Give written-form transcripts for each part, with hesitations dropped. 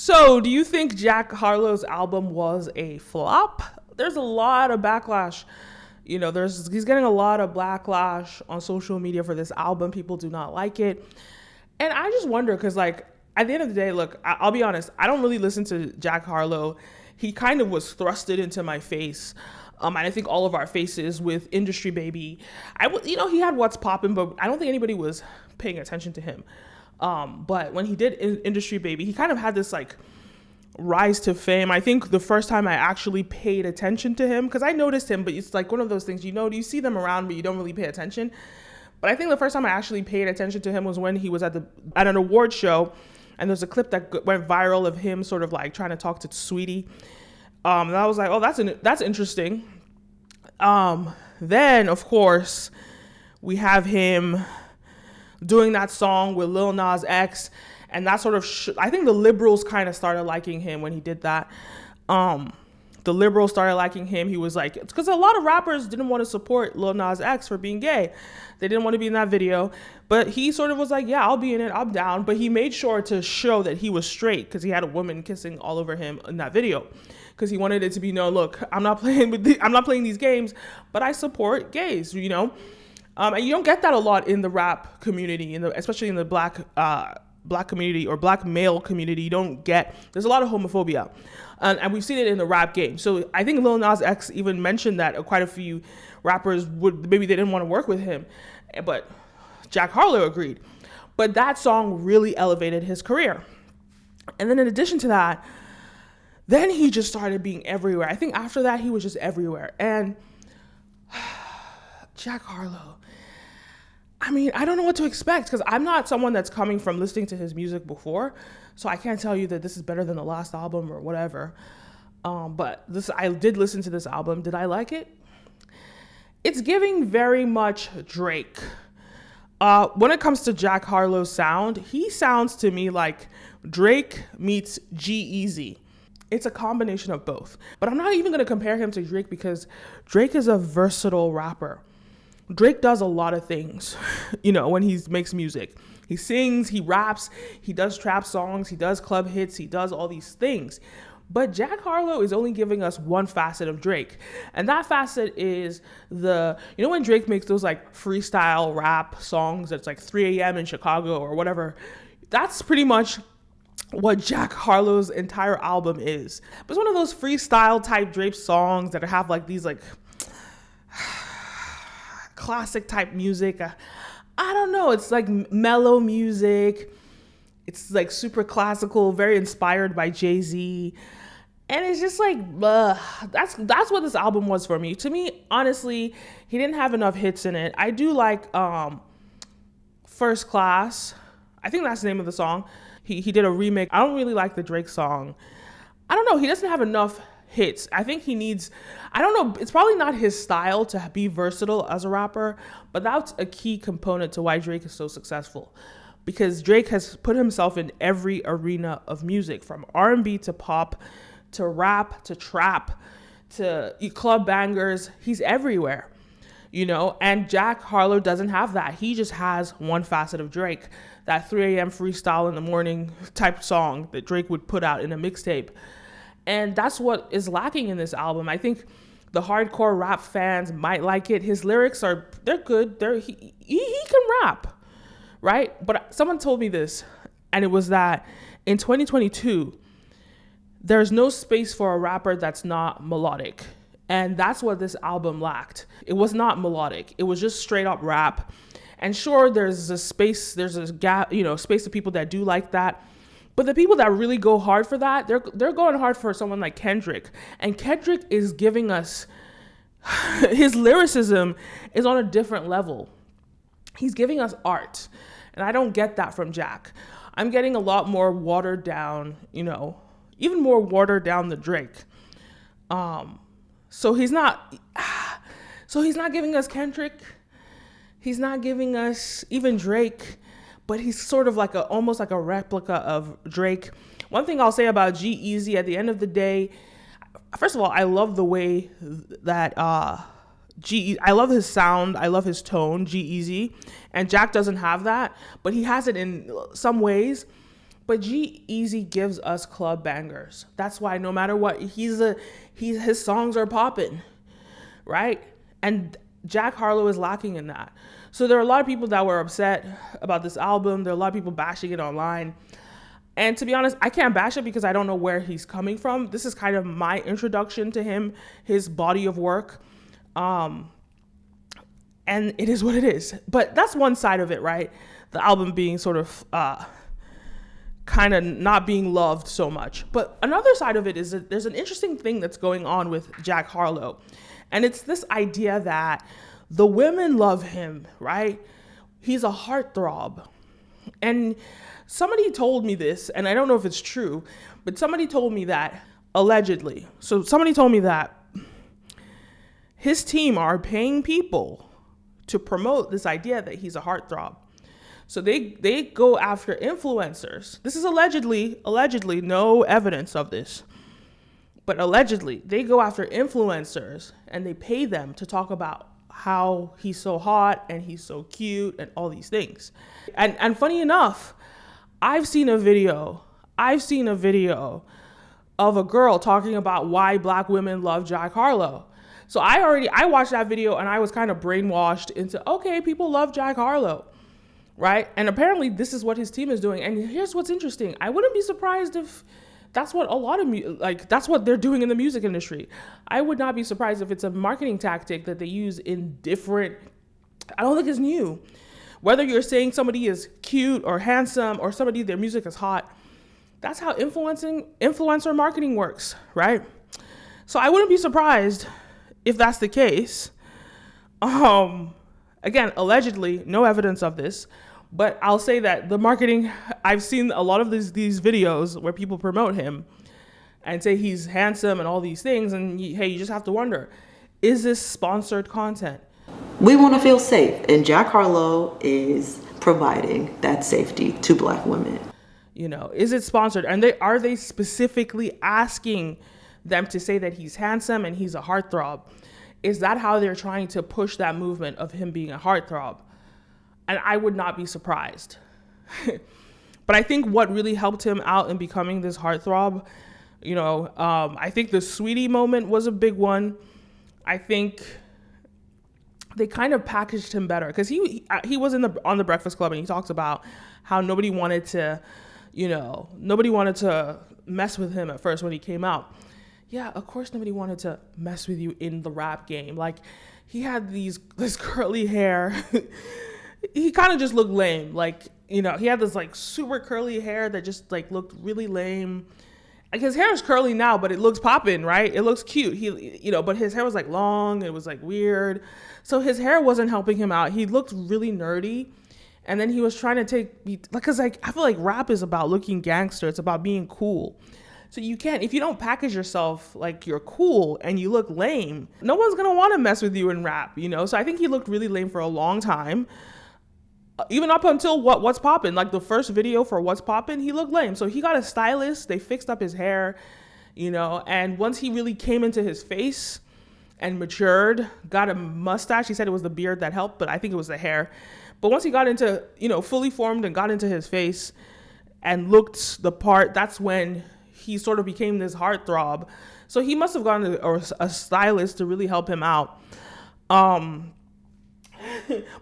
So, do you think Jack Harlow's album was a flop? There's a lot of backlash. He's getting a lot of backlash on social media for this album. People do not like it. And I just wonder because like at the end of the day, look, I'll be honest, I don't really listen to Jack Harlow. He kind of was thrusted into my face. And I think all of our faces with Industry Baby. He had What's Poppin', but I don't think anybody was paying attention to him. But when he did Industry Baby, he kind of had this like rise to fame. I think the first time I actually paid attention to him, because I noticed him, but it's like one of those things, you see them around, but you don't really pay attention. But I think the first time I actually paid attention to him was when he was at an award show, and there's a clip that went viral of him sort of like trying to talk to Sweetie. And I was like, oh, that's interesting. Then of course we have him doing that song with Lil Nas X, and that sort of I think the liberals kind of started liking him when he did that. The liberals started liking him. He was like, it's because a lot of rappers didn't want to support Lil Nas X for being gay. They didn't want to be in that video, but he sort of was like, yeah, I'll be in it, I'm down. But he made sure to show that he was straight because he had a woman kissing all over him in that video, because he wanted it to be known, look, I'm not playing these games, but I support gays, And you don't get that a lot in the rap community, especially in the black community or black male community. There's a lot of homophobia, and we've seen it in the rap game. So I think Lil Nas X even mentioned that quite a few rappers maybe they didn't want to work with him, but Jack Harlow agreed. But that song really elevated his career. And then in addition to that, then he just started being everywhere. I think after that, he was just everywhere. And Jack Harlow, I mean, I don't know what to expect because I'm not someone that's coming from listening to his music before. So I can't tell you that this is better than the last album or whatever. But I did listen to this album. Did I like it? It's giving very much Drake. When it comes to Jack Harlow's sound, he sounds to me like Drake meets G-Eazy. It's a combination of both. But I'm not even going to compare him to Drake because Drake is a versatile rapper. Drake does a lot of things, when he makes music. He sings, he raps, he does trap songs, he does club hits, he does all these things. But Jack Harlow is only giving us one facet of Drake. And that facet is when Drake makes those like freestyle rap songs that's like 3 a.m. in Chicago or whatever, that's pretty much what Jack Harlow's entire album is. But it's one of those freestyle type Drake songs that have like these like classic type music. I don't know. It's like mellow music. It's like super classical, very inspired by Jay-Z. And it's just like, that's what this album was for me. To me, honestly, he didn't have enough hits in it. I do like First Class. I think that's the name of the song. He did a remake. I don't really like the Drake song. I don't know. He doesn't have enough hits. I think he needs, I don't know, it's probably not his style to be versatile as a rapper, but that's a key component to why Drake is so successful. Because Drake has put himself in every arena of music, from R&B to pop, to rap, to trap, to club bangers. He's everywhere, and Jack Harlow doesn't have that. He just has one facet of Drake, that 3 a.m. freestyle in the morning type song that Drake would put out in a mixtape. And that's what is lacking in this album. I think the hardcore rap fans might like it. His lyrics they're good. He can rap, right? But someone told me this, and it was that in 2022, there's no space for a rapper that's not melodic. And that's what this album lacked. It was not melodic. It was just straight up rap. And sure, there's a gap, space of people that do like that. But the people that really go hard for that, they're going hard for someone like Kendrick. And Kendrick is giving us, his lyricism is on a different level. He's giving us art. And I don't get that from Jack. I'm getting a lot more watered down, even more watered down than Drake. So he's not giving us Kendrick. He's not giving us even Drake, but he's sort of like almost like a replica of Drake. One thing I'll say about G-Eazy, at the end of the day, first of all, I love the way that I love his sound, I love his tone, G-Eazy, and Jack doesn't have that, but he has it in some ways. But G-Eazy gives us club bangers. That's why no matter what, his songs are popping, right? And Jack Harlow is lacking in that. So there are a lot of people that were upset about this album. There are a lot of people bashing it online. And to be honest, I can't bash it because I don't know where he's coming from. This is kind of my introduction to him, his body of work. And it is what it is. But that's one side of it, right? The album being sort of kind of not being loved so much. But another side of it is that there's an interesting thing that's going on with Jack Harlow. And it's this idea that the women love him, right? He's a heartthrob. And somebody told me this, and I don't know if it's true, but somebody told me that allegedly. So somebody told me that his team are paying people to promote this idea that he's a heartthrob. So they go after influencers. This is allegedly, no evidence of this. But allegedly, they go after influencers and they pay them to talk about how he's so hot and he's so cute and all these things. And funny enough, I've seen a video of a girl talking about why Black women love Jack Harlow. So I watched that video and I was kind of brainwashed into, okay, people love Jack Harlow, right? And apparently this is what his team is doing. And here's what's interesting. I wouldn't be surprised if that's what a lot of that's what they're doing in the music industry. I would not be surprised if it's a marketing tactic that they use in different, I don't think it's new. Whether you're saying somebody is cute or handsome or somebody, their music is hot, that's how influencer marketing works, right? So I wouldn't be surprised if that's the case. Again, allegedly, no evidence of this, but I'll say that the marketing, I've seen a lot of these videos where people promote him and say he's handsome and all these things, and you just have to wonder, is this sponsored content? We want to feel safe, and Jack Harlow is providing that safety to Black women. Is it sponsored? And are they specifically asking them to say that he's handsome and he's a heartthrob? Is that how they're trying to push that movement of him being a heartthrob? And I would not be surprised. But I think what really helped him out in becoming this heartthrob, I think the Sweetie moment was a big one. I think they kind of packaged him better because he was on the Breakfast Club and he talks about how nobody wanted to mess with him at first when he came out. Yeah, of course nobody wanted to mess with you in the rap game. Like, he had this curly hair. He kind of just looked lame. Like, he had this like super curly hair that just like looked really lame. Like, his hair is curly now, but it looks poppin', right? It looks cute. But his hair was like long. It was like weird. So his hair wasn't helping him out. He looked really nerdy. And then he was trying to because I feel like rap is about looking gangster. It's about being cool. So you can't, if you don't package yourself like you're cool and you look lame, no one's going to want to mess with you in rap, So I think he looked really lame for a long time. Even up until What's Poppin', like the first video for What's Poppin', he looked lame. So he got a stylist, they fixed up his hair, and once he really came into his face and matured, got a mustache, he said it was the beard that helped, but I think it was the hair. But once he got into, fully formed and got into his face and looked the part, that's when he sort of became this heartthrob. So he must have gotten a stylist to really help him out. But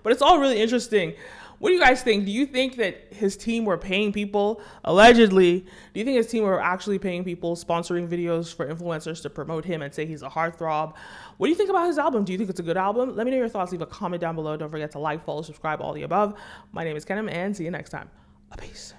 it's all really interesting. What do you guys think? Do you think that his team were paying people, allegedly, do you think his team were actually paying people, sponsoring videos for influencers to promote him and say he's a heartthrob? What do you think about his album? Do you think it's a good album? Let me know your thoughts. Leave a comment down below. Don't forget to like, follow, subscribe, all the above. My name is Kenim, and see you next time. Peace.